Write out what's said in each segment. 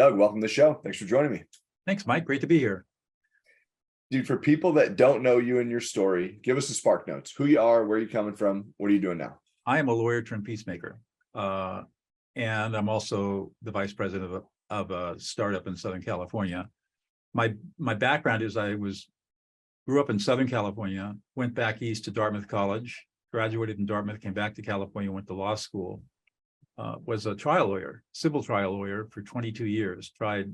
Doug, welcome to the show. Thanks for joining me. Thanks, Mike. Great to be here. Dude, for people that don't know you and your story, give us the spark notes. Who you are, where you coming from, what are you doing now? I am a lawyer turned peacemaker. And I'm also the vice president of a startup in Southern California. My background is grew up in Southern California, went back east to Dartmouth College, graduated in Dartmouth, came back to California, went to law school, was a trial lawyer, civil trial lawyer for 22 years, tried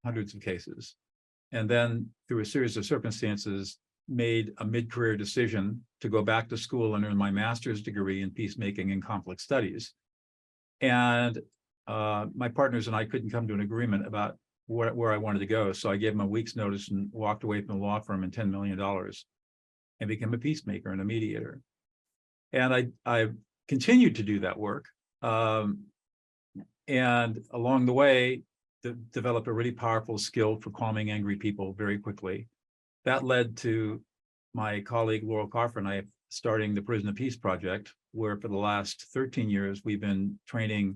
hundreds of cases. And then through a series of circumstances, made a mid-career decision to go back to school and earn my master's degree in peacemaking and conflict studies. And my partners and I couldn't come to an agreement about where I wanted to go. So I gave them a week's notice and walked away from the law firm and $10 million and became a peacemaker and a mediator. And I continued to do that work. And along the way, developed a really powerful skill for calming angry people very quickly. That led to my colleague Laurel Carfer and I starting the Prison of Peace Project, where for the last 13 years, we've been training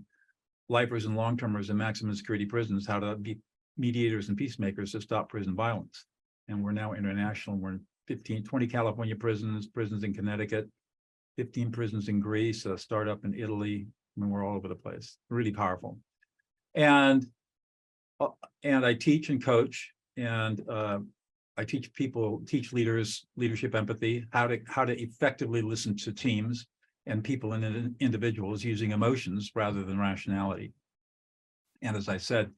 lifers and long-termers in maximum security prisons how to be mediators and peacemakers to stop prison violence. And we're now international. We're in 20 California prisons in Connecticut, 15 prisons in Greece, a startup in Italy. I mean, we're all over the place. Really powerful. And I teach and coach, and I teach leaders leadership empathy, how to effectively listen to teams and people and individuals using emotions rather than rationality. And as I said,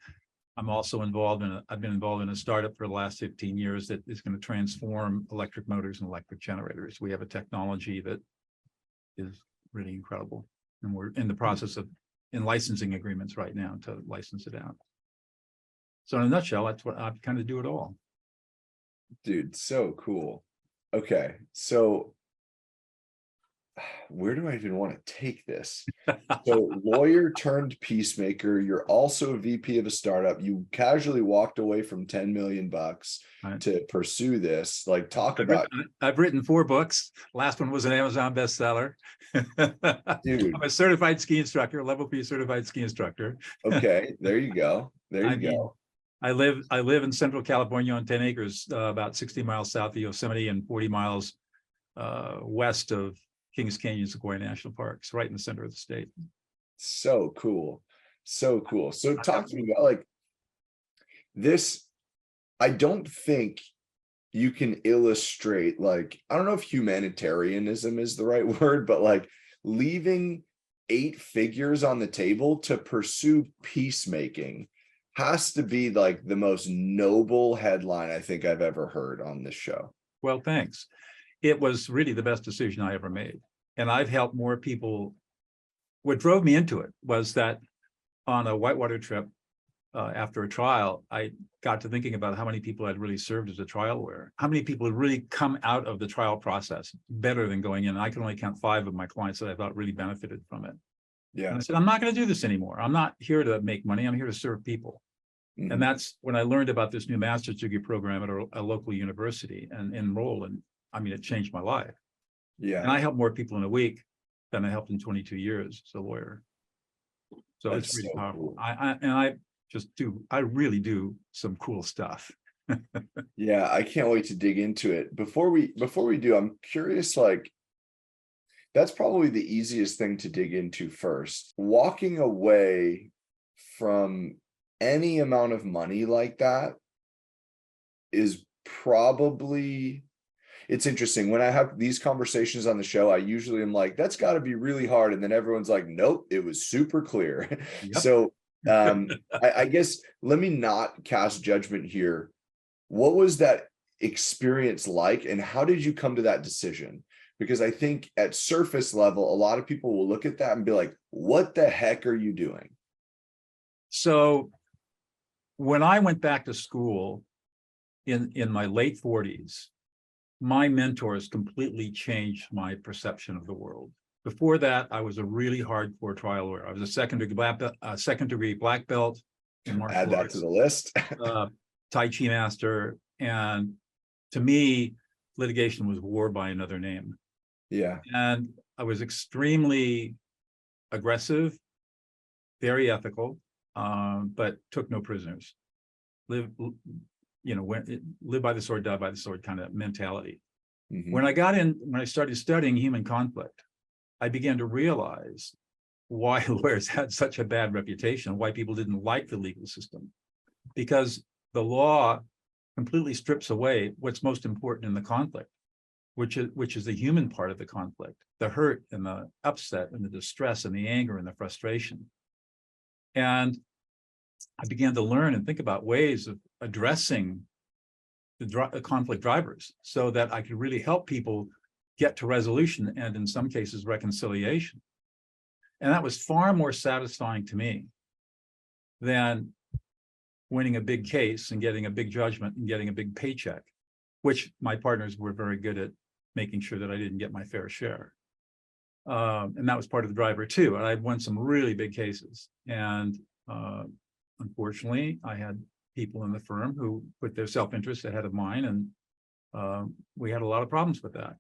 I'm also I've been involved in a startup for the last 15 years that is going to transform electric motors and electric generators. We have a technology that is really incredible. And we're in the process of licensing agreements right now to license it out. So in a nutshell, that's what I kind of do it all. Dude, so cool. Okay, so where do I even want to take this? So lawyer turned peacemaker, you're also a VP of a startup. You casually walked away from 10 million bucks to pursue this. Like, I've written 4 books. Last one was an Amazon bestseller. Dude, I'm a certified ski instructor, level 3 certified ski instructor. Okay, there you go. I live in Central California on 10 acres, about 60 miles south of Yosemite and 40 miles west of Kings Canyon Sequoia National Parks, right in the center of the state. So cool. So cool. So talk to me about like this. I don't think you can illustrate, like, I don't know if humanitarianism is the right word, but like leaving 8 figures on the table to pursue peacemaking has to be like the most noble headline I think I've ever heard on this show. Well, thanks. It was really the best decision I ever made. And I've helped more people. What drove me into it was that on a whitewater trip after a trial, I got to thinking about how many people I'd really served as a trial lawyer, how many people had really come out of the trial process better than going in. I can only count 5 of my clients that I thought really benefited from it. Yeah. And I said, I'm not going to do this anymore. I'm not here to make money. I'm here to serve people. Mm-hmm. And that's when I learned about this new master's degree program at a local university and enrolled. And I mean, it changed my life. Yeah. And I helped more people in a week than I helped in 22 years as a lawyer. So that's it's really so powerful. Cool. I really do some cool stuff. Yeah, I can't wait to dig into it. Before we do, I'm curious, like, that's probably the easiest thing to dig into first. Walking away from any amount of money like that is probably, it's interesting. When I have these conversations on the show, I usually am like, that's got to be really hard. And then everyone's like, nope, it was super clear. Yep. So I guess let me not cast judgment here. What was that experience like, and how did you come to that decision? Because I think at surface level, a lot of people will look at that and be like, what the heck are you doing? So when I went back to school in my late 40s, my mentors completely changed my perception of the world. Before that, I was a really hardcore trial lawyer. I was a second degree black belt in martial arts. Add that to the list. Tai Chi master. And to me, litigation was war by another name. Yeah. And I was extremely aggressive, very ethical, but took no prisoners. Live, live by the sword, die by the sword kind of mentality. Mhm. When I started studying human conflict, I began to realize why lawyers had such a bad reputation, why people didn't like the legal system, because the law completely strips away what's most important in the conflict, which is the human part of the conflict, the hurt and the upset and the distress and the anger and the frustration. And I began to learn and think about ways of addressing the conflict drivers so that I could really help people get to resolution and in some cases reconciliation. And that was far more satisfying to me than winning a big case and getting a big judgment and getting a big paycheck, which my partners were very good at making sure that I didn't get my fair share. And that was part of the driver too. And I'd won some really big cases. And unfortunately, I had people in the firm who put their self-interest ahead of mine, and we had a lot of problems with that.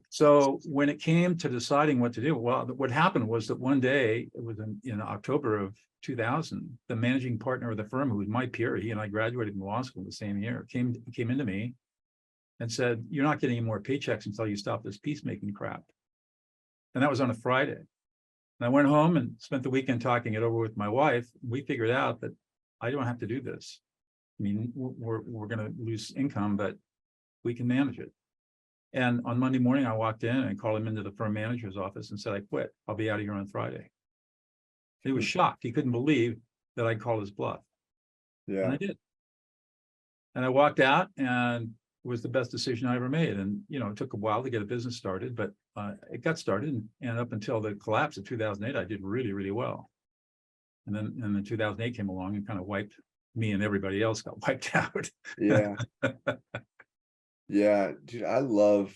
So when it came to deciding what to do, well, what happened was that one day, it was in October of 2000, the managing partner of the firm, who was my peer, he and I graduated from law school the same year, came into me and said, "You're not getting any more paychecks until you stop this peacemaking crap." And that was on a Friday. And I went home and spent the weekend talking it over with my wife. We figured out that I don't have to do this. I mean, we're going to lose income, but we can manage it. And on Monday morning, I walked in and called him into the firm manager's office and said, "I quit. I'll be out of here on Friday." He was shocked. He couldn't believe that I'd called his bluff. And Yeah. I did. And I walked out, and it was the best decision I ever made. And, it took a while to get a business started, but it got started. And up until the collapse of 2008, I did really, really well. And then 2008 came along and kind of wiped me, and everybody else got wiped out. Yeah. Yeah, dude, I love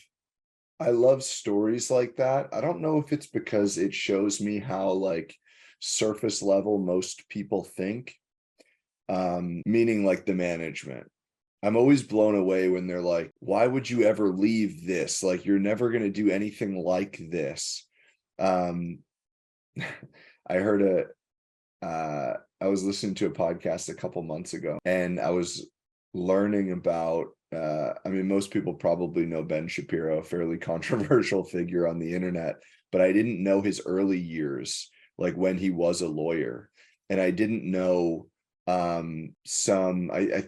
stories like that. I don't know if it's because it shows me how like surface level most people think, meaning like the management. I'm always blown away when they're like, "Why would you ever leave this? Like, you're never going to do anything like this." I heard I was listening to a podcast a couple months ago, and I was learning about, I mean, most people probably know Ben Shapiro, a fairly controversial figure on the internet, but I didn't know his early years, like when he was a lawyer. And I didn't know I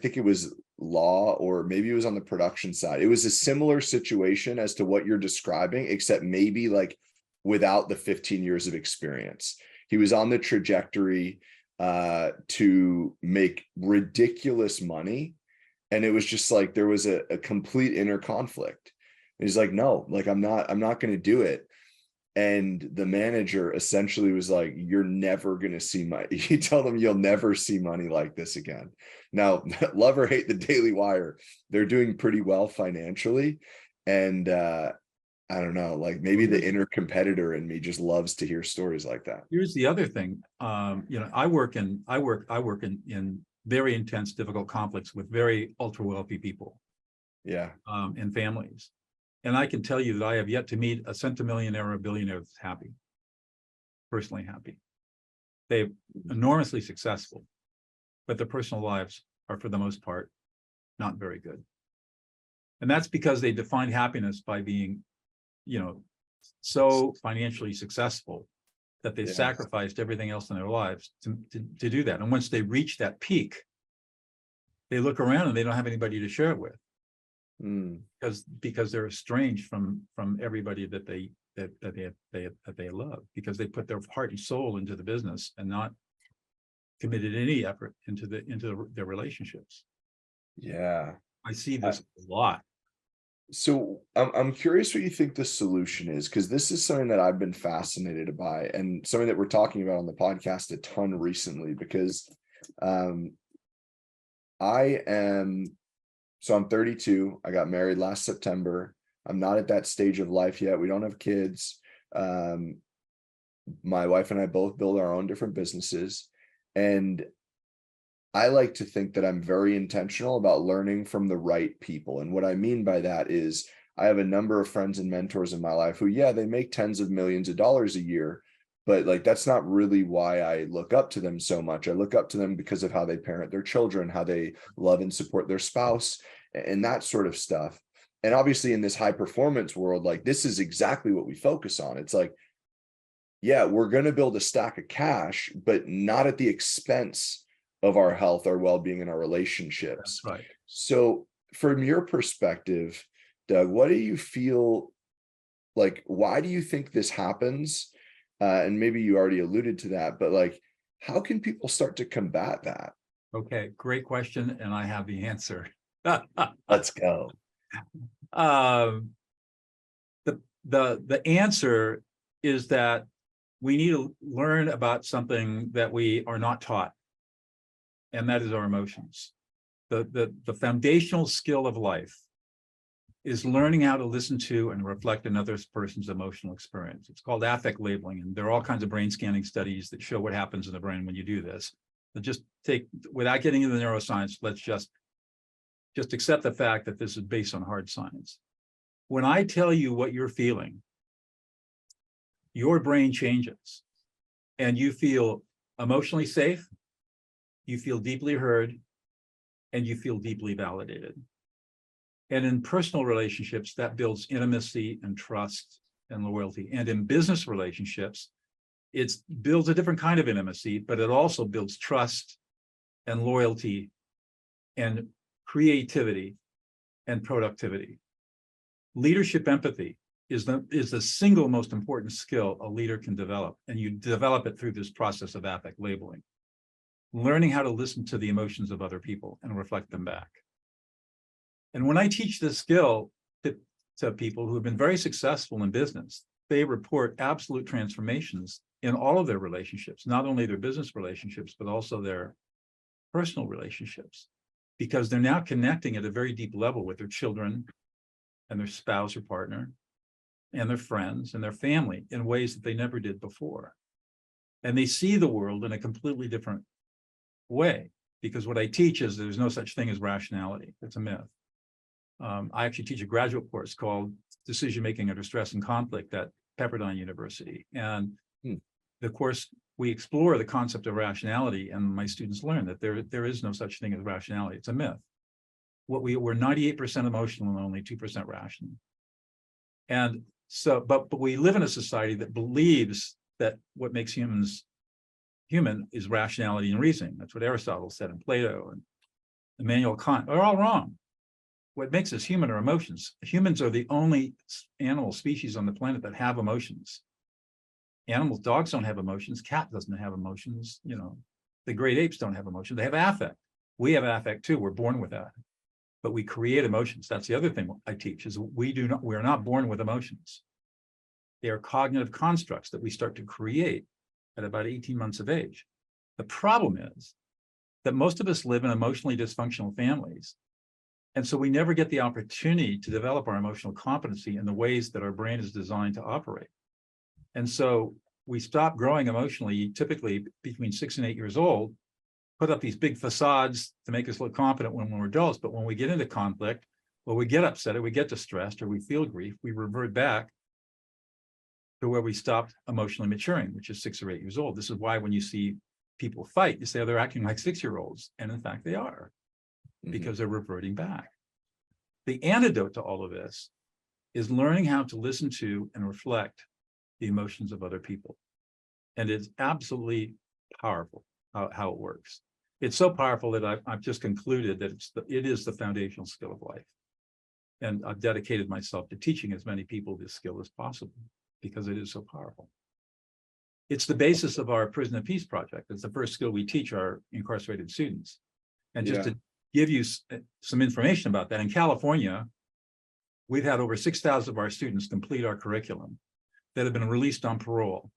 think it was law, or maybe it was on the production side. It was a similar situation as to what you're describing, except maybe like without the 15 years of experience. He was on the trajectory to make ridiculous money. And it was just like, there was a complete inner conflict. And he's like, "No, like, I'm not going to do it." And the manager essentially was like, "You're never going to see money." He told him, "You'll never see money like this again." Now, love or hate the Daily Wire, they're doing pretty well financially. And I don't know, like maybe the inner competitor in me just loves to hear stories like that. Here's the other thing. I work in very intense, difficult conflicts with very ultra wealthy people, Yeah. and families. And I can tell you that I have yet to meet a centimillionaire or a billionaire that's happy, personally happy. They're enormously successful, but their personal lives are, for the most part, not very good. And that's because they define happiness by being, so financially successful that they sacrificed everything else in their lives to do that. And once they reach that peak, they look around and they don't have anybody to share it with, because they're estranged from everybody that they love, because they put their heart and soul into the business and not committed any effort into their relationships. Yeah. I see this a lot. So I'm curious what you think the solution is, because this is something that I've been fascinated by, and something that we're talking about on the podcast a ton recently, because I'm 32. I got married last September. I'm not at that stage of life yet. We don't have kids. My wife and I both build our own different businesses. And I like to think that I'm very intentional about learning from the right people. And what I mean by that is I have a number of friends and mentors in my life who, they make tens of millions of dollars a year, but like that's not really why I look up to them so much. I look up to them because of how they parent their children, how they love and support their spouse, and that sort of stuff. And obviously in this high performance world, like this is exactly what we focus on. It's like, yeah, we're going to build a stack of cash, but not at the expense of our health, our well-being, and our relationships. That's right. So from your perspective, Doug, what do you feel like, why do you think this happens? And maybe you already alluded to that, but like, how can people start to combat that? Okay, great question, and I have the answer. Let's go. Um, the answer is that we need to learn about something that we are not taught, and that is our emotions. The foundational skill of life is learning how to listen to and reflect another person's emotional experience. It's called affect labeling, and there are all kinds of brain scanning studies that show what happens in the brain when you do this. But just take, without getting into the neuroscience, let's just accept the fact that this is based on hard science. When I tell you what you're feeling, your brain changes and you feel emotionally safe, you feel deeply heard, and you feel deeply validated. And in personal relationships, that builds intimacy and trust and loyalty. And in business relationships, it builds a different kind of intimacy, but it also builds trust and loyalty and creativity and productivity. Leadership empathy is the single most important skill a leader can develop, and you develop it through this process of affect labeling. Learning how to listen to the emotions of other people and reflect them back. And when I teach this skill to people who have been very successful in business, they report absolute transformations in all of their relationships, not only their business relationships, but also their personal relationships, because they're now connecting at a very deep level with their children and their spouse or partner and their friends and their family in ways that they never did before. And they see the world in a completely different way, because what I teach is there's no such thing as rationality. It's a myth. I actually teach a graduate course called Decision Making Under Stress and Conflict at Pepperdine University. And the course, we explore the concept of rationality, and my students learn that there is no such thing as rationality. It's a myth. We're 98% emotional and only 2% rational. And so, but we live in a society that believes that what makes humans human is rationality and reasoning. That's what Aristotle said, and Plato and Immanuel Kant are all wrong. What makes us human are emotions. Humans are the only animal species on the planet that have emotions. Animals, dogs don't have emotions. Cat doesn't have emotions. You know, the great apes don't have emotions. They have affect. We have affect too. We're born with that, but we create emotions. That's the other thing I teach is we're not born with emotions. They are cognitive constructs that we start to create at about 18 months of age. The problem is that most of us live in emotionally dysfunctional families. And so we never get the opportunity to develop our emotional competency in the ways that our brain is designed to operate. And so we stop growing emotionally, typically between 6 and 8 years old, put up these big facades to make us look confident when we're adults. But when we get into conflict, or we get upset, or we get distressed, or we feel grief, we revert back to where we stopped emotionally maturing, which is 6 or 8 years old. This is why when you see people fight, you say, oh, they're acting like 6-year-olds. And in fact, they are, because they're reverting back. The antidote to all of this is learning how to listen to and reflect the emotions of other people. And it's absolutely powerful how it works. It's so powerful that I've just concluded that it is the foundational skill of life. And I've dedicated myself to teaching as many people this skill as possible because it is so powerful. It's the basis of our Prison of Peace project. It's the first skill we teach our incarcerated students. And just to give you some information about that, in California, we've had over 6,000 of our students complete our curriculum that have been released on parole.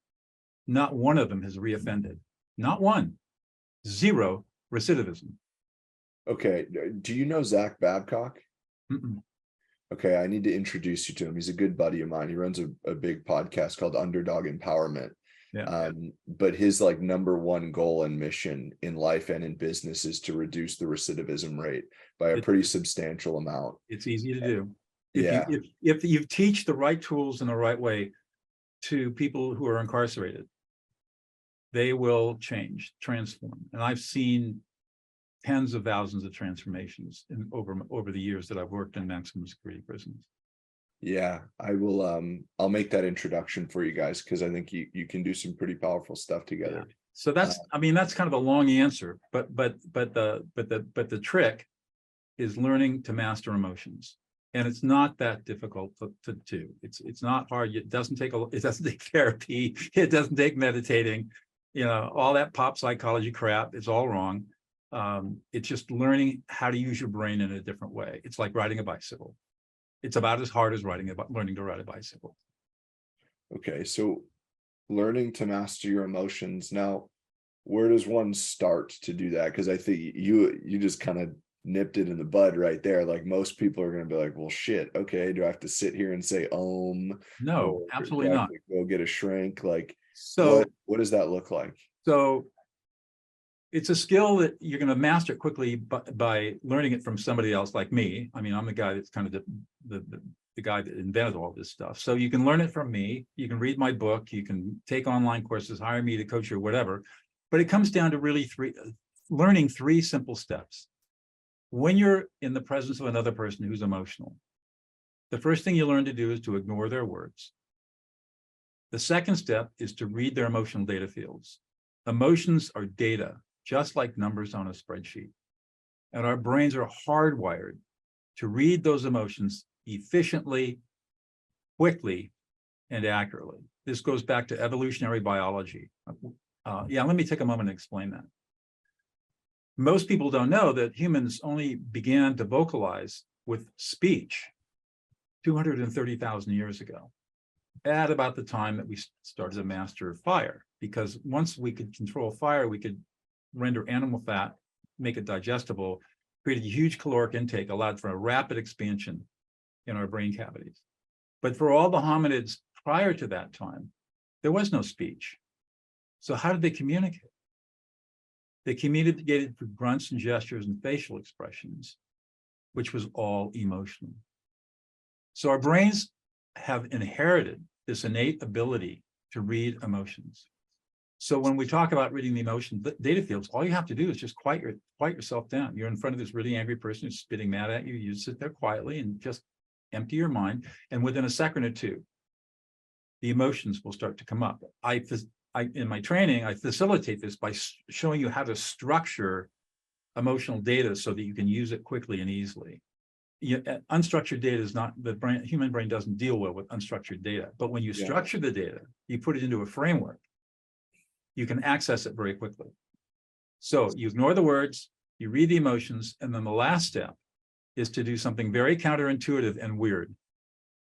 Not one of them has reoffended. Not one. 0 recidivism. Okay. Do you know Zach Babcock? Mm-mm. Okay, I need to introduce you to him. He's a good buddy of mine. He runs a big podcast called Underdog Empowerment. Yeah. But his like #1 goal and mission in life and in business is to reduce the recidivism rate by a pretty substantial amount. It's easy to do. Yeah. If you teach the right tools in the right way to people who are incarcerated, they will change, transform. And I've seen tens of thousands of transformations over the years that I've worked in maximum security prisons. Yeah, I will. I'll make that introduction for you guys because I think you can do some pretty powerful stuff together. Yeah. So that's, I mean, that's kind of a long answer, but the trick is learning to master emotions. And it's not that difficult to do. It's not hard. It doesn't take therapy. It doesn't take meditating. You know, all that pop psychology crap is all wrong. It's just learning how to use your brain in a different way. It's like riding a bicycle. It's about as hard as learning to ride a bicycle. Okay, so learning to master your emotions. Now, where does one start to do that? Because I think you just kind of nipped it in the bud right there. Like most people are going to be like, well, shit, okay, do I have to sit here and say No, or absolutely do I not. have to go get a shrink? Like, So what does that look like? So it's a skill that you're going to master quickly by learning it from somebody else like me. I mean, I'm the guy that's kind of the guy that invented all this stuff. So you can learn it from me. You can read my book. You can take online courses, hire me to coach you or whatever. But it comes down to really learning three simple steps. When you're in the presence of another person who's emotional, the first thing you learn to do is to ignore their words. The second step is to read their emotional data fields. Emotions are data, just like numbers on a spreadsheet. And our brains are hardwired to read those emotions efficiently, quickly, and accurately. This goes back to evolutionary biology. Let me take a moment to explain that. Most people don't know that humans only began to vocalize with speech 230,000 years ago, at about the time that we started to master fire. Because once we could control fire, we could render animal fat, make it digestible, created a huge caloric intake, allowed for a rapid expansion in our brain cavities. But for all the hominids prior to that time, there was no speech. So how did they communicate? They communicated through grunts and gestures and facial expressions, which was all emotional. So our brains have inherited this innate ability to read emotions. So when we talk about reading the emotion data fields, all you have to do is just quiet yourself down. You're in front of this really angry person who's spitting mad at you. You sit there quietly and just empty your mind. And within a second or two, the emotions will start to come up. In my training, I facilitate this by showing you how to structure emotional data so that you can use it quickly and easily. Unstructured data is not, human brain doesn't deal well with unstructured data. But when you structure the data, you put it into a framework, you can access it very quickly. So you ignore the words, you read the emotions, and then the last step is to do something very counterintuitive and weird.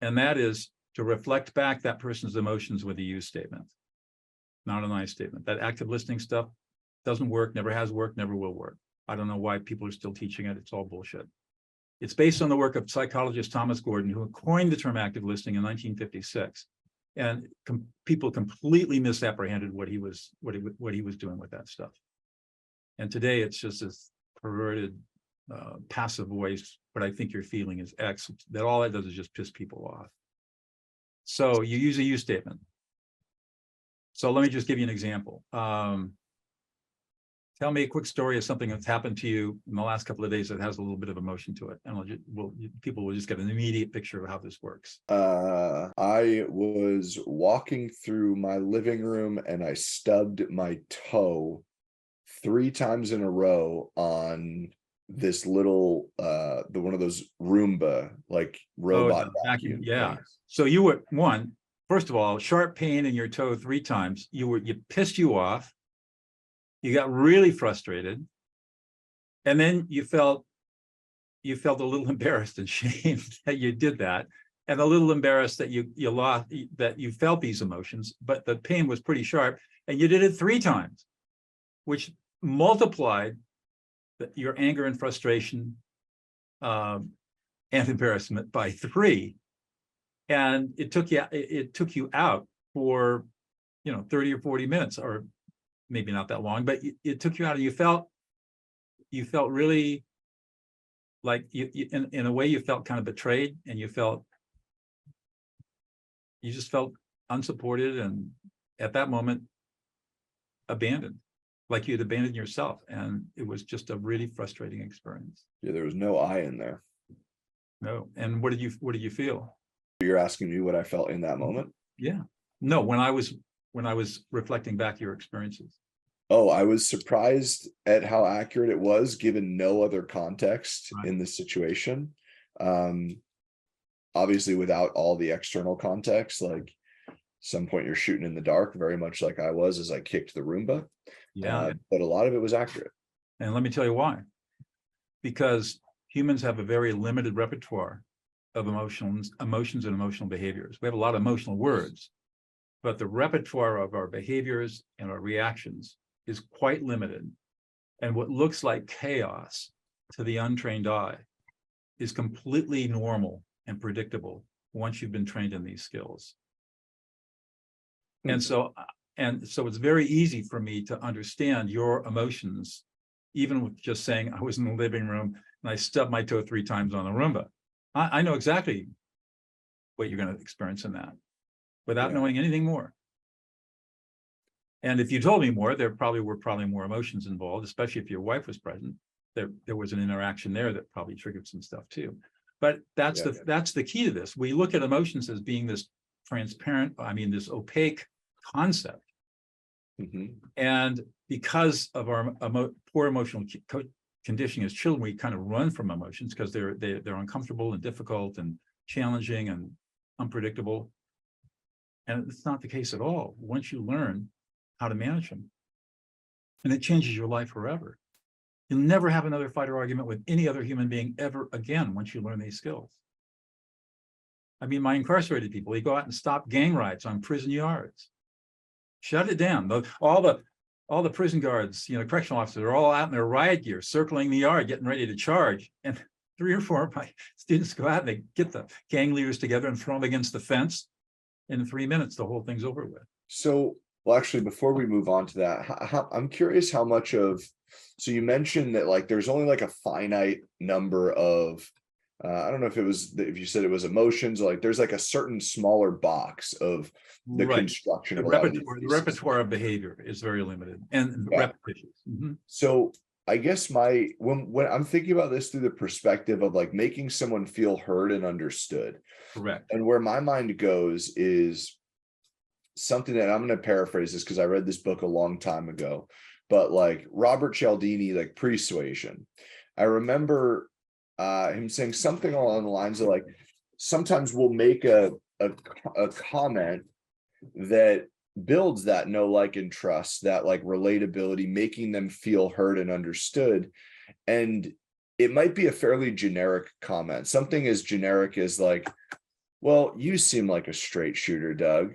And that is to reflect back that person's emotions with a use statement, not an I statement. That active listening stuff doesn't work, never has worked, never will work. I don't know why people are still teaching it. It's all bullshit. It's based on the work of psychologist Thomas Gordon, who coined the term active listening in 1956. And people completely misapprehended what he was doing with that stuff. And today it's just this perverted, passive voice. What I think you're feeling is X. That all that does is just piss people off. So you use a use statement. So let me just give you an example. Tell me a quick story of something that's happened to you in the last couple of days that has a little bit of emotion to it, and people will just get an immediate picture of how this works. I was walking through my living room and I stubbed my toe 3 times in a row on this little one of those Roomba like robot vacuum. Yeah. Things. So you were first of all, sharp pain in your toe 3 times. You pissed you off. You got really frustrated, and then you felt a little embarrassed and shamed that you did that, and a little embarrassed that you felt these emotions, but the pain was pretty sharp, and you did it 3 times, which multiplied your anger and frustration and embarrassment by 3, and it took you out for 30 or 40 minutes, or maybe not that long, but it took you out, and you felt really like in a way you felt kind of betrayed, and you just felt unsupported. And at that moment, abandoned, like you'd abandoned yourself. And it was just a really frustrating experience. Yeah, there was no I in there. No. And what did you feel? You're asking me what I felt in that moment? Yeah. No, when I was reflecting back your experiences. Oh, I was surprised at how accurate it was, given no other context Right. in the situation. Obviously, without all the external context, like some point you're shooting in the dark, very much like I was as I kicked the Roomba. Yeah. But a lot of it was accurate. And let me tell you why. Because humans have a very limited repertoire of emotions and emotional behaviors. We have a lot of emotional words, but the repertoire of our behaviors and our reactions is quite limited. And what looks like chaos to the untrained eye is completely normal and predictable once you've been trained in these skills. And so it's very easy for me to understand your emotions, even with just saying I was in the living room and I stubbed my toe 3 times on the Roomba. I know exactly what you're going to experience in that without knowing anything more. And if you told me more, there probably were more emotions involved, especially if your wife was present. There was an interaction there that probably triggered some stuff too. But that's the key to this. We look at emotions as being this transparent, this opaque concept. And because of our poor emotional conditioning as children, we kind of run from emotions because they're uncomfortable and difficult and challenging and unpredictable. And it's not the case at all once you learn how to manage them. And it changes your life forever. You'll never have another fight or argument with any other human being ever again once you learn these skills. My incarcerated people, they go out and stop gang riots on prison yards. Shut it down. All the prison guards, correctional officers are all out in their riot gear, circling the yard, getting ready to charge. And 3 or 4 of my students go out and they get the gang leaders together and throw them against the fence. In 3 minutes, the whole thing's over with. So, well, actually, before we move on to that, I'm curious how much of, so you mentioned that like there's only like a finite number of, I don't know if if you said it was emotions, like there's like a certain smaller box of the construction of the repertoire of behavior is very limited and repetitious. So I guess when I'm thinking about this through the perspective of like making someone feel heard and understood. Correct. And where my mind goes is something that I'm going to paraphrase this because I read this book a long time ago, but like Robert Cialdini, like Persuasion. I remember him saying something along the lines of like, sometimes we'll make a comment that builds that know, like, and trust, that like relatability, making them feel heard and understood. And it might be a fairly generic comment, something as generic as like, well, you seem like a straight shooter, Doug.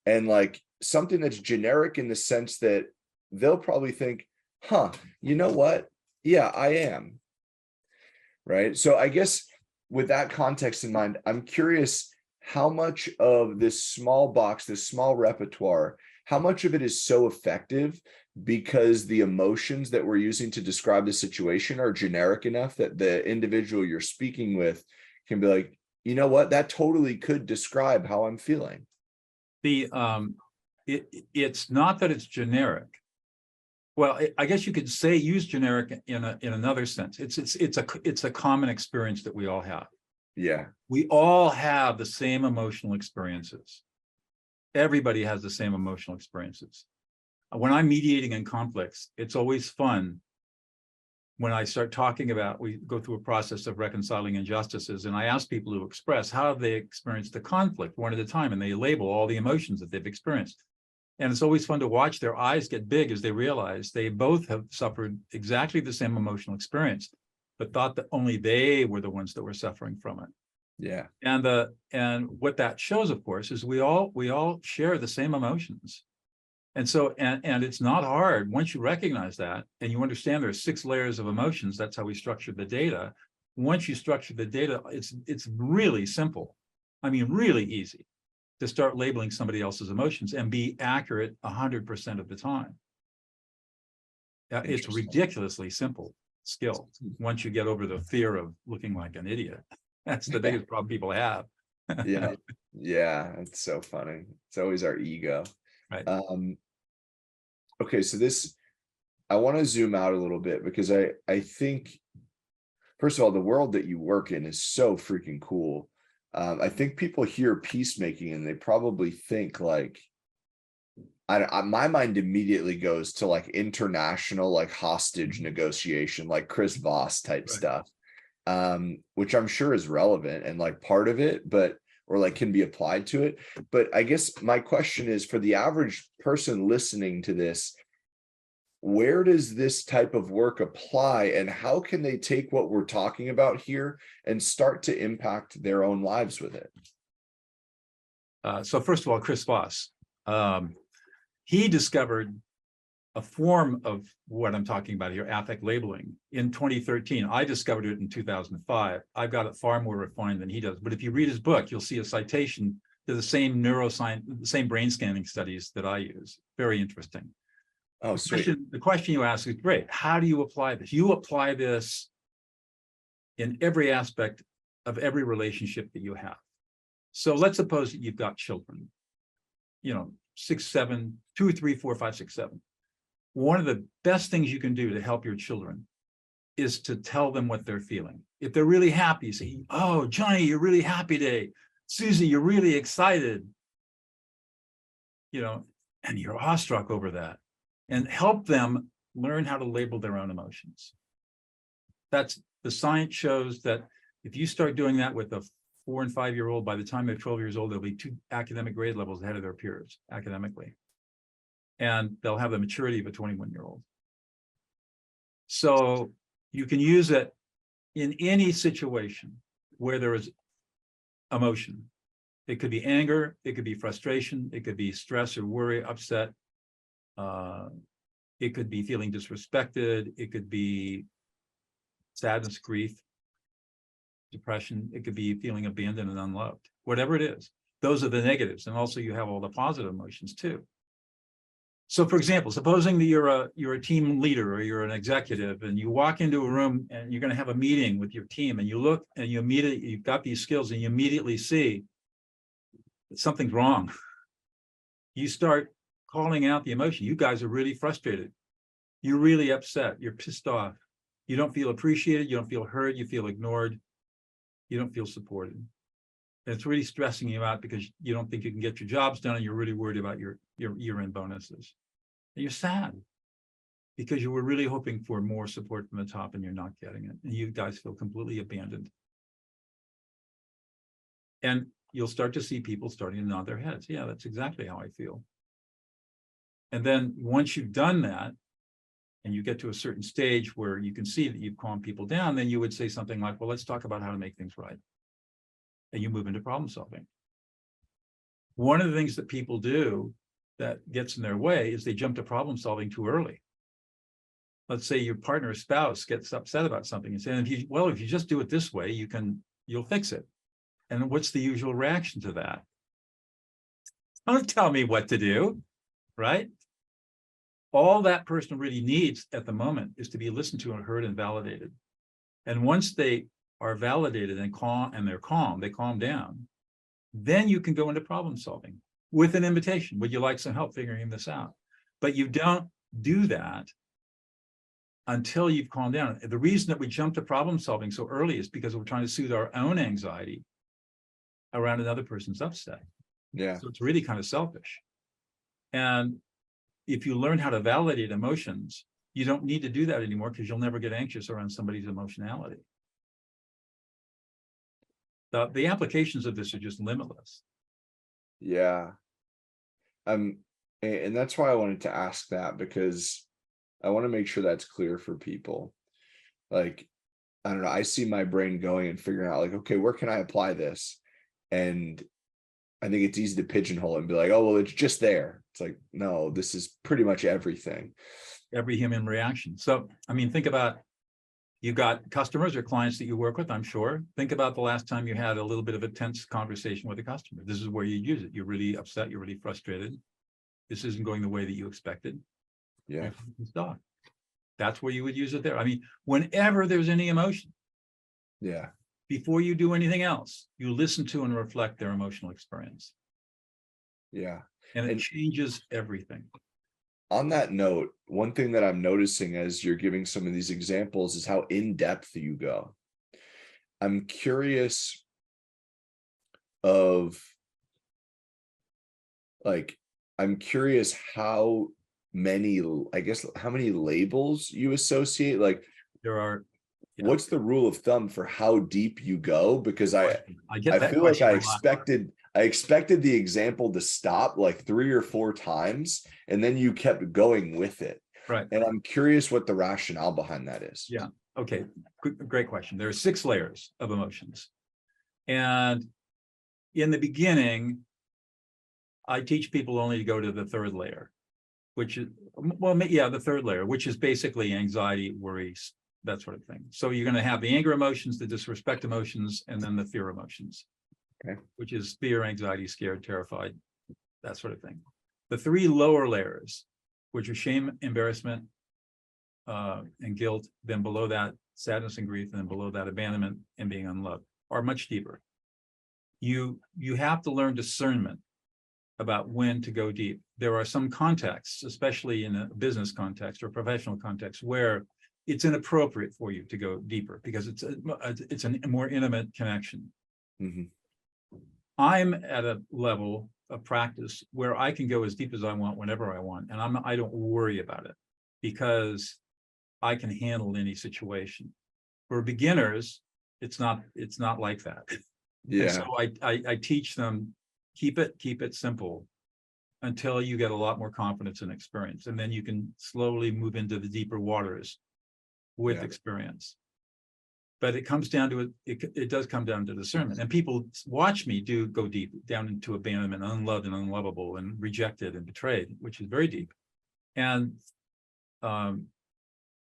And like something that's generic in the sense that they'll probably think, you know what? Yeah, I am. Right. So I guess with that context in mind, I'm curious how much of this small box, this small repertoire, how much of it is so effective because the emotions that we're using to describe the situation are generic enough that the individual you're speaking with can be like, you know what, that totally could describe how I'm feeling. It's not that it's generic. Well, I guess you could say use generic in another sense. It's a common experience that we all have. Yeah. We all have the same emotional experiences. Everybody has the same emotional experiences. When I'm mediating in conflicts, it's always fun when I start talking about, we go through a process of reconciling injustices, and I ask people to express how have they experienced the conflict one at a time, and they label all the emotions that they've experienced. And it's always fun to watch their eyes get big as they realize they both have suffered exactly the same emotional experience, but thought that only they were the ones that were suffering from it. Yeah. And what that shows, of course, is we all share the same emotions. And so, and it's not hard once you recognize that and you understand there's 6 layers of emotions. That's how we structure the data. Once you structure the data, it's really simple. Really easy to start labeling somebody else's emotions and be accurate 100% of the time. It's ridiculously simple skill once you get over the fear of looking like an idiot. That's the biggest problem people have. Yeah. Yeah. It's so funny. It's always our ego. Right. okay, so this, I want to zoom out a little bit because I think, first of all, the world that you work in is so freaking cool. I think people hear peacemaking and they probably think like, my mind immediately goes to like international, like hostage negotiation, like Chris Voss type Right. stuff, which I'm sure is relevant and like part of it, but or like can be applied to it. But I guess my question is, for the average person listening to this, where does this type of work apply, and how can they take what we're talking about here and start to impact their own lives with it? So first of all, Chris Voss, he discovered a form of what I'm talking about here, affect labeling, in 2013. I discovered it in 2005. I've got it far more refined than he does. But if you read his book, you'll see a citation to the same neuroscience, the same brain scanning studies that I use. Very interesting. Oh, sweet. The question you ask is great. How do you apply this? You apply this in every aspect of every relationship that you have. So let's suppose that you've got children, 6, 7, 2, 3, 4, 5, 6, 7. One of the best things you can do to help your children is to tell them what they're feeling. If they're really happy, say, oh, Johnny, you're really happy today. Susie, you're really excited. And you're awestruck over that. And help them learn how to label their own emotions. That's the science shows that if you start doing that with a 4 and 5-year-old, by the time they're 12 years old, they'll be 2 academic grade levels ahead of their peers academically. And they'll have the maturity of a 21-year-old. So you can use it in any situation where there is emotion. It could be anger, it could be frustration, it could be stress or worry, upset. It could be feeling disrespected, it could be sadness, grief, depression, it could be feeling abandoned and unloved. Whatever it is, those are the negatives. And also you have all the positive emotions too. So for example, supposing that you're a team leader or you're an executive and you walk into a room and you're going to have a meeting with your team, and you look and you've got these skills and you immediately see that something's wrong. You start calling out the emotion. You guys are really frustrated. You're really upset. You're pissed off. You don't feel appreciated. You don't feel heard. You feel ignored. You don't feel supported. And it's really stressing you out because you don't think you can get your jobs done, and you're really worried about your year-end bonuses. And you're sad because you were really hoping for more support from the top and you're not getting it. And you guys feel completely abandoned. And you'll start to see people starting to nod their heads. Yeah, that's exactly how I feel. And then once you've done that, and you get to a certain stage where you can see that you've calmed people down, then you would say something like, well, let's talk about how to make things right. And you move into problem solving. One of the things that people do that gets in their way is they jump to problem solving too early. Let's say your partner or spouse gets upset about something and say, if you just do it this way, you'll fix it. And what's the usual reaction to that? Don't tell me what to do, right? All that person really needs at the moment is to be listened to and heard and validated. And once they are validated and they're calm, they calm down, then you can go into problem solving with an invitation. Would you like some help figuring this out? But you don't do that until you've calmed down. The reason that we jump to problem solving so early is because we're trying to soothe our own anxiety around another person's upset. Yeah. So it's really kind of selfish. And if you learn how to validate emotions, you don't need to do that anymore because you'll never get anxious around somebody's emotionality. The applications of this are just limitless. Yeah. And that's why I wanted to ask that, because I want to make sure that's clear for people. Like, I don't know, I see my brain going and figuring out like, okay, where can I apply this? And I think it's easy to pigeonhole it and be like, oh, well, it's just there. It's like, no, this is pretty much everything. Every human reaction. So, I mean, think about, you've got customers or clients that you work with, I'm sure. Think about the last time you had a little bit of a tense conversation with a customer. This is where you use it. You're really upset. You're really frustrated. This isn't going the way that you expected. Yeah. Stop. That's where you would use it there. I mean, whenever there's any emotion, Yeah. before you do anything else, you listen to and reflect their emotional experience. Yeah. And it changes everything. on that note, one thing that I'm noticing as you're giving some of these examples is how in depth you go. I'm curious of like, I'm curious how many, I guess, how many labels you associate. Like, There are, yeah, what's the rule of thumb for how deep you go? Because I get I that feel like question a lot. I expected the example to stop like 3 or 4 times, and then you kept going with it. Right. And I'm curious what the rationale behind that is. Yeah. Okay. Great question. There are 6 layers of emotions. And in the beginning, I teach people only to go to the 3rd layer, which is, well, yeah, the 3rd layer, which is basically anxiety, worries, that sort of thing. So you're going to have the anger emotions, the disrespect emotions, and then the fear emotions, Okay. which is fear, anxiety, scared, terrified, that sort of thing. The 3 lower layers, which are shame, embarrassment, and guilt, then below that, sadness and grief, and then below that, abandonment and being unloved, are much deeper. You have to learn discernment about when to go deep. There are some contexts, especially in a business context or professional context, where it's inappropriate for you to go deeper because it's a more intimate connection. Mm-hmm. I'm at a level of practice where I can go as deep as I want whenever I want, and I don't worry about it because I can handle any situation. For beginners, it's not like that. Yeah. And so I teach them, keep it simple until you get a lot more confidence and experience, and then you can slowly move into the deeper waters with experience. But it comes down to it does come down to discernment. And people watch me go deep down into abandonment, unloved and unlovable, and rejected and betrayed, which is very deep. And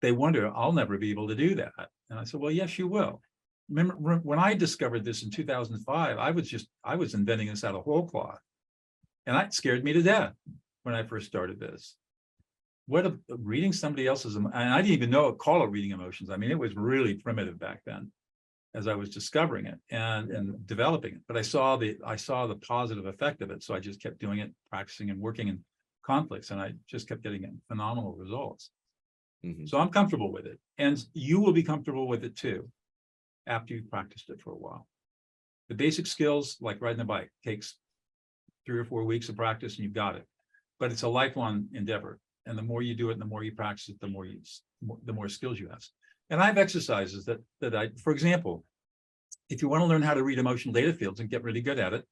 they wonder, I'll never be able to do that. And I said, well, yes, you will. Remember when I discovered this in 2005, I was inventing this out of whole cloth. And it scared me to death when I first started this. Reading somebody else's, and I didn't even call it reading emotions. I mean, it was really primitive back then as I was discovering it and developing it. But I saw the positive effect of it. So I just kept doing it, practicing and working in conflicts, and I just kept getting phenomenal results. Mm-hmm. So I'm comfortable with it. And you will be comfortable with it too, after you've practiced it for a while. The basic skills, like riding a bike, takes 3 or 4 weeks of practice and you've got it. But it's a lifelong endeavor. And the more you do it, and the more you practice it, the more skills you have. And I have exercises that I, for example, if you want to learn how to read emotional data fields and get really good at it,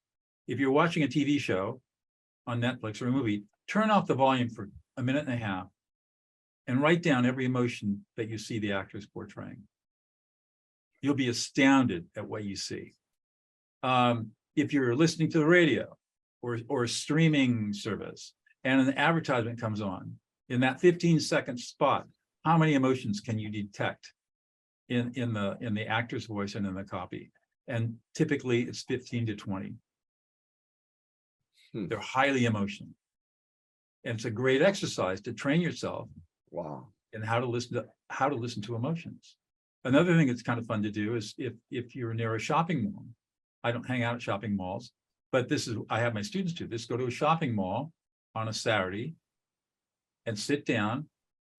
if you're watching a TV show on Netflix or a movie, turn off the volume for a minute and a half and write down every emotion that you see the actors portraying. You'll be astounded at what you see. If you're listening to the radio or a streaming service and an advertisement comes on, in that 15-second spot, how many emotions can you detect in the actor's voice and in the copy? And typically it's 15 to 20. They're highly emotional. And it's a great exercise to train yourself. Wow. And how to listen to emotions. Another thing that's kind of fun to do is if you're near a shopping mall. I don't hang out at shopping malls, but I have my students do this. Go to a shopping mall on a Saturday and sit down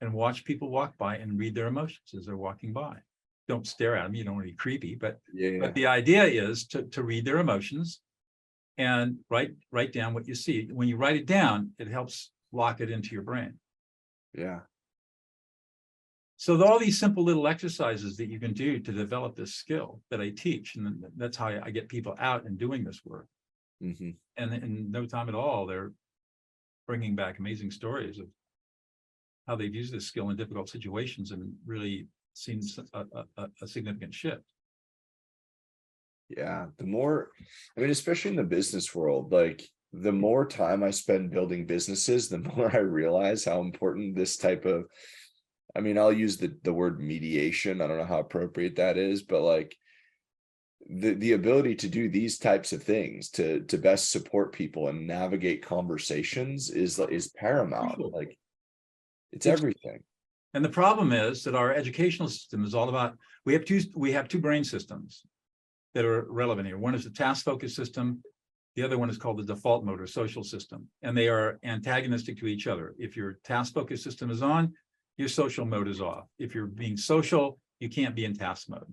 and watch people walk by and read their emotions as they're walking by. Don't stare at them. You don't want to be creepy, but the idea is to read their emotions and write down what you see. When you write it down, it helps lock it into your brain. Yeah. So all these simple little exercises that you can do to develop this skill that I teach, and that's how I get people out and doing this work. Mm-hmm. And in no time at all, they're bringing back amazing stories of how they've used this skill in difficult situations and really seen a significant shift. Yeah, especially in the business world, like the more time I spend building businesses, the more I realize how important this type of, I'll use the word mediation. I don't know how appropriate that is, but like the ability to do these types of things to best support people and navigate conversations is paramount. Like it's everything. And the problem is that our educational system is all about, we have two brain systems that are relevant here. One is the task focused system. The other one is called the default mode or social system, and they are antagonistic to each other. If your task focus system is on, your social mode is off. If you're being social, you can't be in task mode.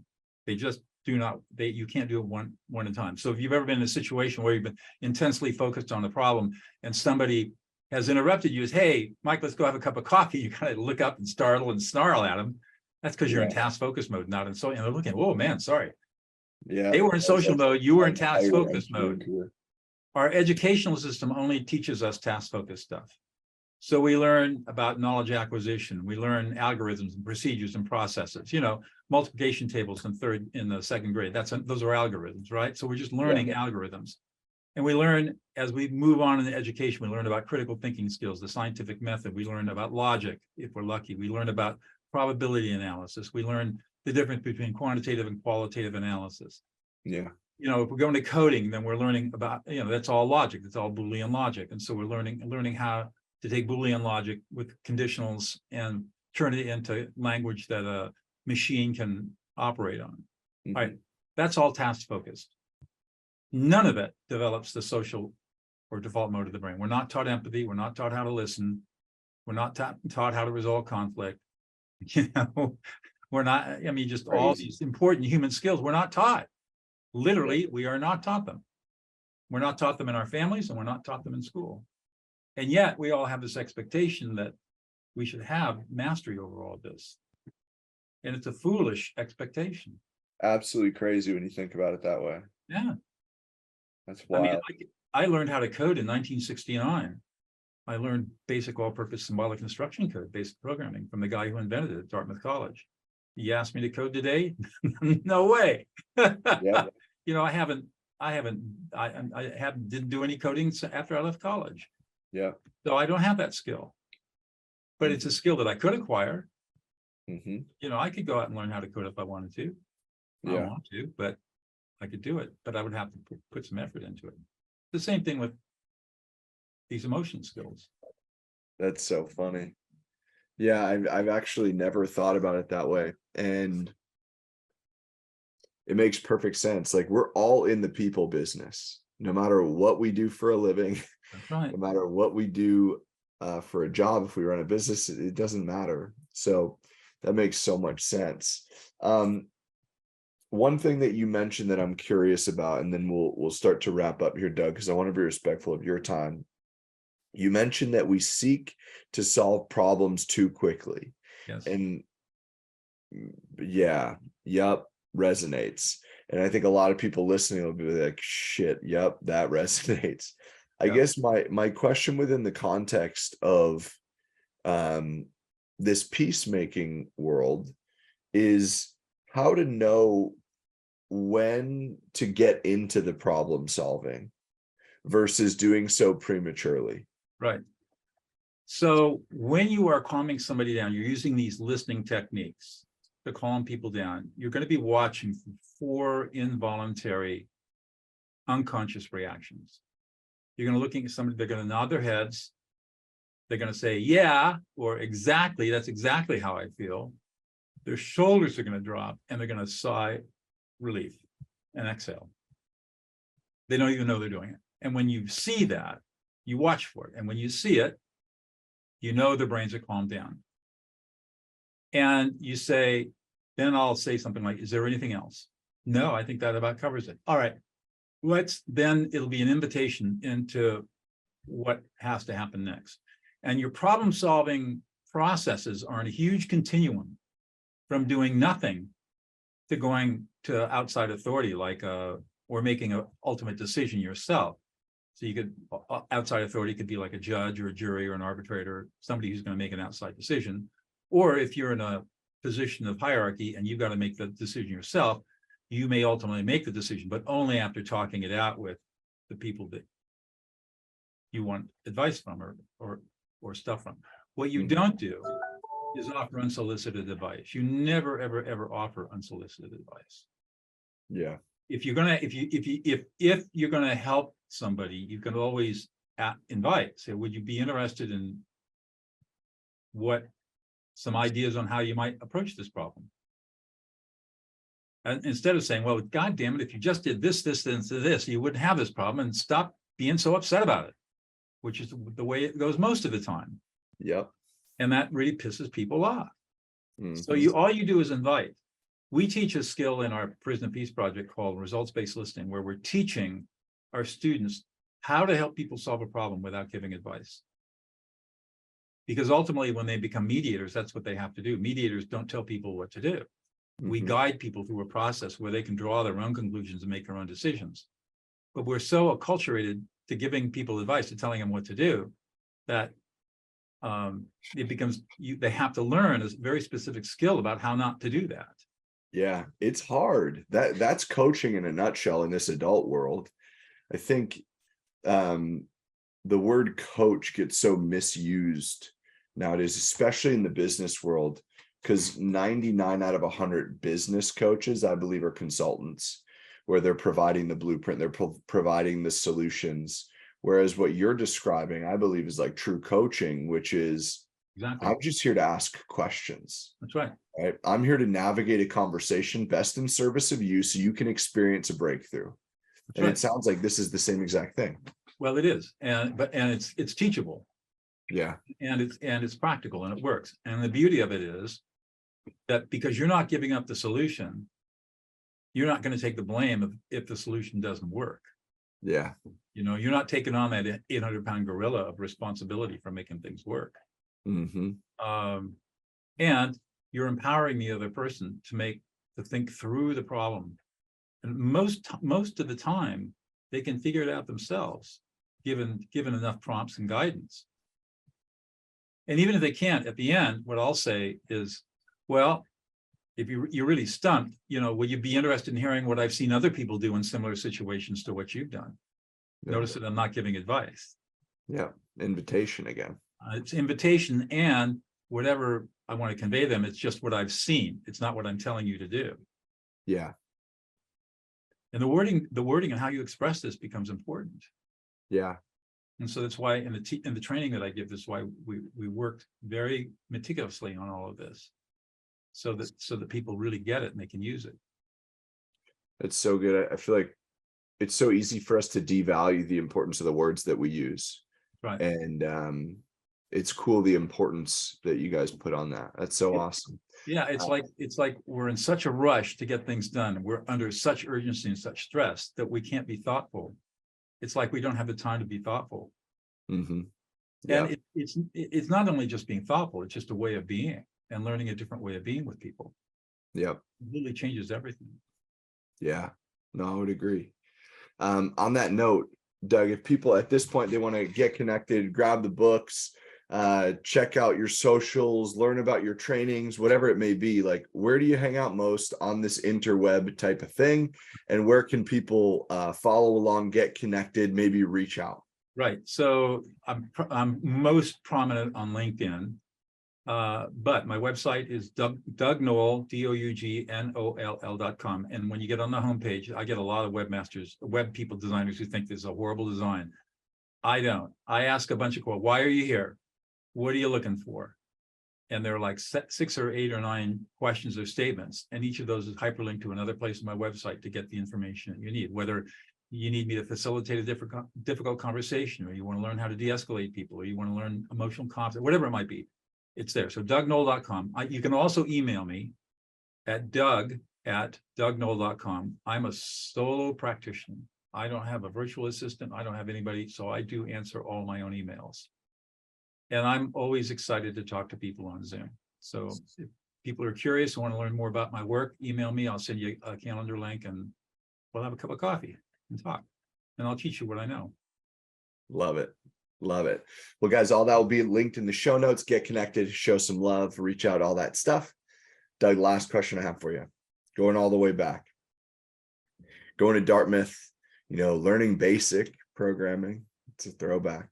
They just do not, you can't do it one at a time. So if you've ever been in a situation where you've been intensely focused on a problem and somebody has interrupted you, as, hey, Mike, let's go have a cup of coffee. You kind of look up and startle and snarl at them. That's because you're in task focus mode, not in social. And they're looking, oh man, sorry. Yeah. They were in social mode, you were in task Higher focus mode. IQ. Our educational system only teaches us task focused stuff. So we learn about knowledge acquisition. We learn algorithms and procedures and processes, you know, multiplication tables in the second grade. Those are algorithms, right? So we're just learning algorithms. And we learn, as we move on in the education, we learn about critical thinking skills, the scientific method. We learn about logic, if we're lucky. We learn about probability analysis. We learn the difference between quantitative and qualitative analysis. Yeah. You know, if we're going to coding, then we're learning about, you know, that's all logic. That's all Boolean logic. And so we're learning how to take Boolean logic with conditionals and turn it into language that a machine can operate on. Mm-hmm. All right, that's all task focused. None of it develops the social or default mode of the brain. We're not taught empathy. We're not taught how to listen. We're not taught how to resolve conflict. You know, we're not, I mean, just Crazy. all these important human skills, we're not taught. Literally, we are not taught them. We're not taught them in our families, and we're not taught them in school. And yet we all have this expectation that we should have mastery over all this. And it's a foolish expectation. Absolutely crazy when you think about it that way. Yeah. That's wild. I mean, I learned how to code in 1969. I learned basic all-purpose symbolic instruction code, basic programming, from the guy who invented it at Dartmouth College. You asked me to code today? No way. Yeah. You know, I didn't do any coding after I left college. Yeah. So I don't have that skill, but it's a skill that I could acquire. Mm-hmm. You know, I could go out and learn how to code if I wanted to. I don't want to, but I could do it, but I would have to put some effort into it. The same thing with these emotion skills. That's so funny. Yeah, I've actually never thought about it that way. And it makes perfect sense. Like, we're all in the people business, no matter what we do for a living. That's right. No matter what we do for a job, if we run a business, it doesn't matter. So that makes so much sense. One thing that you mentioned that I'm curious about, and then we'll start to wrap up here, Doug, because I want to be respectful of your time. You mentioned that we seek to solve problems too quickly. Yes. And resonates. And I think a lot of people listening will be like, shit, yep, that resonates. I guess my question within the context of this peacemaking world is how to know when to get into the problem solving versus doing so prematurely. Right. So when you are calming somebody down, you're using these listening techniques to calm people down. You're going to be watching for involuntary, unconscious reactions. You're going to look at somebody, they're going to nod their heads. They're going to say, yeah, or exactly, that's exactly how I feel. Their shoulders are going to drop and they're going to sigh relief and exhale. They don't even know they're doing it. And when you see that, you watch for it. And when you see it, you know their brains are calmed down. And you say, then I'll say something like, is there anything else? No, I think that about covers it. All right. Then it'll be an invitation into what has to happen next. And your problem solving processes are in a huge continuum from doing nothing to going to outside authority, like or making an ultimate decision yourself. So you could, outside authority could be like a judge or a jury or an arbitrator, somebody who's going to make an outside decision. Or if you're in a position of hierarchy and you've got to make the decision yourself, you may ultimately make the decision, but only after talking it out with the people that you want advice from or stuff from. What you don't do is offer unsolicited advice. You never, ever, ever offer unsolicited advice. Yeah. If you're gonna help somebody, you can always invite. Say, would you be interested in some ideas on how you might approach this problem? And instead of saying, well, God damn it, if you just did this, this, and this, you wouldn't have this problem, and stop being so upset about it, which is the way it goes most of the time. Yep. And that really pisses people off. So Mhm. all you do is invite. We teach a skill in our Prison and Peace project called results-based listening, where we're teaching our students how to help people solve a problem without giving advice. Because ultimately, when they become mediators, that's what they have to do. Mediators don't tell people what to do. We Mhm. guide people through a process where they can draw their own conclusions and make their own decisions. But we're so acculturated to giving people advice, to telling them what to do, that it becomes, they have to learn a very specific skill about how not to do that. Yeah, it's hard. That's coaching in a nutshell in this adult world. I think the word coach gets so misused nowadays, especially in the business world, because 99 out of 100 business coaches, I believe, are consultants, where they're providing the blueprint, they're providing the solutions. Whereas what you're describing, I believe, is like true coaching, which is, Exactly. I'm just here to ask questions. That's right. Right? I'm here to navigate a conversation best in service of you so you can experience a breakthrough. That's And right. it sounds like this is the same exact thing. Well, it is, and it's teachable, Yeah. and it's practical, and it works. And the beauty of it is that because you're not giving up the solution, you're not going to take the blame if the solution doesn't work. Yeah. You're not taking on that 800-pound gorilla of responsibility for making things work. Mm-hmm. And you're empowering the other person to think through the problem. And most of the time, they can figure it out themselves, given enough prompts and guidance. And even if they can't, at the end, what I'll say is, well, if you're really stumped, would you be interested in hearing what I've seen other people do in similar situations to what you've done? Yeah. Notice that I'm not giving advice. Yeah. Invitation again. It's invitation, and whatever I want to convey them, it's just what I've seen. It's not what I'm telling you to do. Yeah. And the wording and how you express this becomes important. Yeah. And so that's why in the training that I give, this is why we worked very meticulously on all of this, so that people really get it and they can use it. It's so good. I feel like it's so easy for us to devalue the importance of the words that we use. Right. And it's cool the importance that you guys put on that. That's so awesome. Yeah, it's like we're in such a rush to get things done. We're under such urgency and such stress that we can't be thoughtful. It's like we don't have the time to be thoughtful. Mm-hmm. Yeah. And it's not only just being thoughtful, it's just a way of being, and learning a different way of being with people. Yep. It really changes everything. Yeah. No, I would agree. On that note, Doug, if people at this point, they want to get connected, grab the books, check out your socials, learn about your trainings, whatever it may be, like, where do you hang out most on this interweb type of thing? And where can people follow along, get connected, maybe reach out? Right. So I'm most prominent on LinkedIn, but my website is Doug Noll, DOUGNOLL.com. And when you get on the homepage, I get a lot of webmasters, web people, designers who think this is a horrible design. I don't. I ask a bunch of questions. Why are you here? What are you looking for? And there are like 6 or 8 or 9 questions or statements, and each of those is hyperlinked to another place on my website to get the information you need, whether you need me to facilitate a difficult conversation, or you want to learn how to de-escalate people, or you want to learn emotional conflict, whatever it might be, it's there. So DougNoll.com. You can also email me at Doug@DougNoll.com. I'm a solo practitioner. I don't have a virtual assistant. I don't have anybody, so I do answer all my own emails. And I'm always excited to talk to people on Zoom. So if people are curious and want to learn more about my work, email me. I'll send you a calendar link, and we'll have a cup of coffee and talk. And I'll teach you what I know. Love it. Love it. Well, guys, all that will be linked in the show notes. Get connected, show some love, reach out, all that stuff. Doug, last question I have for you. Going all the way back. Going to Dartmouth, learning basic programming. It's a throwback.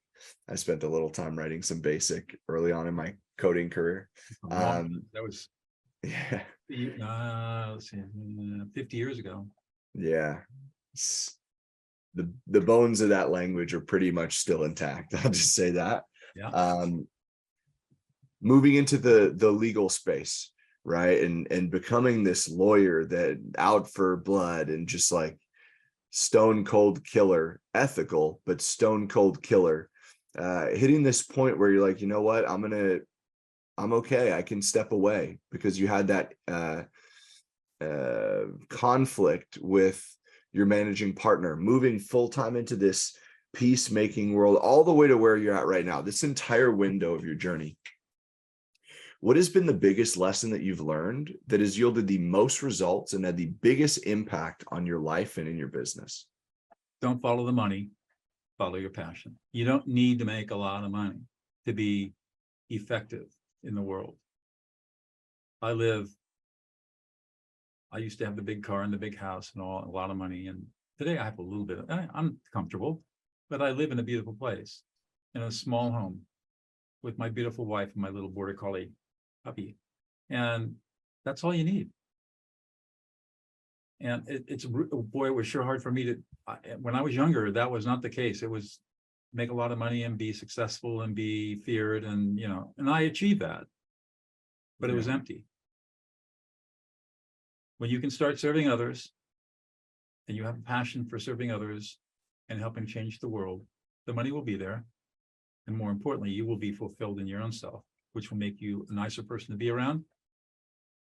I spent a little time writing some basic early on in my coding career. That was Yeah. Let's see, 50 years ago. Yeah. The bones of that language are pretty much still intact. I'll just say that. Yeah. Moving into the legal space, right? And becoming this lawyer that out for blood and just like stone cold killer, ethical, but stone cold killer, hitting this point where you're like, you know what, I'm okay. I can step away, because you had that conflict with your managing partner, moving full-time into this peacemaking world, all the way to where you're at right now, this entire window of your journey. What has been the biggest lesson that you've learned that has yielded the most results and had the biggest impact on your life and in your business? Don't follow the money, follow your passion. You don't need to make a lot of money to be effective in the world. I used to have the big car and the big house and a lot of money. And today I have a little bit, I'm comfortable, but I live in a beautiful place, in a small home with my beautiful wife and my little border collie puppy. And that's all you need. And boy, it was sure hard for me to, when I was younger, that was not the case. It was make a lot of money and be successful and be feared. And, and I achieved that, but it was empty. When you can start serving others and you have a passion for serving others and helping change the world, the money will be there. And more importantly, you will be fulfilled in your own self, which will make you a nicer person to be around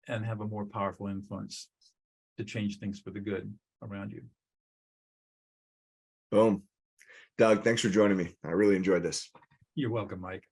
and have a more powerful influence to change things for the good around you. Boom. Doug, thanks for joining me. I really enjoyed this. You're welcome, Mike.